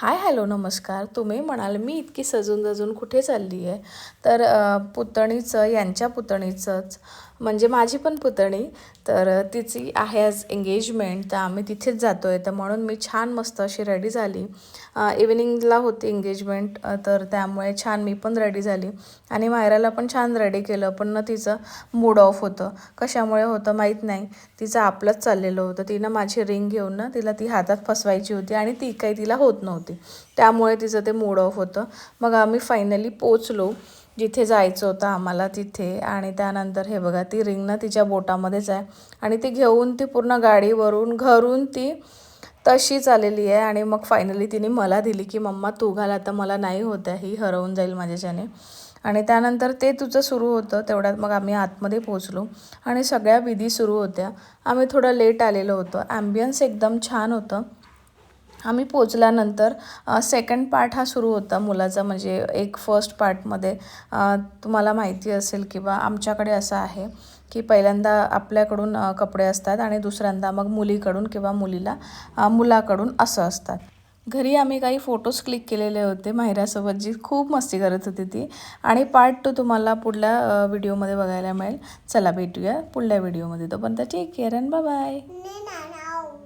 Hi hello नमस्कार. तुम्ही म्हणाल मी इतकी सजून धजून कुठे चालली आहे. तर पुतणीचं यांच्या पुतणीचंच म्हणजे माझी पण पुतणी. तर तिची आहे आज एंगेजमेंट, तर आम्ही तिथेच जातो आहे. तर म्हणून मी छान मस्त अशी रेडी झाली. इव्हिनिंगला होती एंगेजमेंट, तर त्यामुळे छान मी पण रेडी झाली आणि मायराला पण छान रेडी केलं. पण ना तिचं मूड ऑफ होतं. कशामुळे होतं माहीत नाही. तिचं आपलंच चाललेलं होतं. तिनं माझी रिंग घेऊन ना तिला ती हातात फसवायची होती आणि ती काही तिला होत नव्हती. त्यामुळे तिचं ते मूड ऑफ होतं. मग आम्ही फायनली पोचलो जिथे जायचं होतं आम्हाला तिथे. आणि त्यानंतर हे बघा ती रिंग ना तिच्या बोटामध्येच आहे आणि ती घेऊन ती पूर्ण गाडीवरून घरून ती तशीच आलेली आहे. आणि मग फायनली तिने मला दिली की मम्मा तू घाल, आता मला नाही होत आहे, ही हरवून जाईल माझ्याच्याने. आणि त्यानंतर ते तुझं सुरू होतं. तेवढ्यात मग आम्ही आतमध्ये पोचलो आणि सगळ्या विधी सुरू होत्या. आम्ही थोडं लेट आलेलो होतो. ॲम्बियन्स एकदम छान होतं. आम्ही पोचल्यानंतर सेकंड पार्ट हा सुरू होता मुलाचा. म्हणजे एक फर्स्ट पार्टमध्ये तुम्हाला माहिती असेल किंवा आमच्याकडे असं आहे की पहिल्यांदा आपल्याकडून कपडे असतात आणि दुसऱ्यांदा मग मुलीकडून किंवा मुलाकडून असं असतात. घरी आम्ही काही फोटोज क्लिक केलेले होते माहिरासोबत, जी खूप मस्ती करत होती ती. आणि पार्ट 2 तुम्हाला पुढल्या व्हिडिओमध्ये बघायला मिळेल. चला भेटूया पुढल्या व्हिडिओमध्ये. तोपर्यंत take care and bye bye.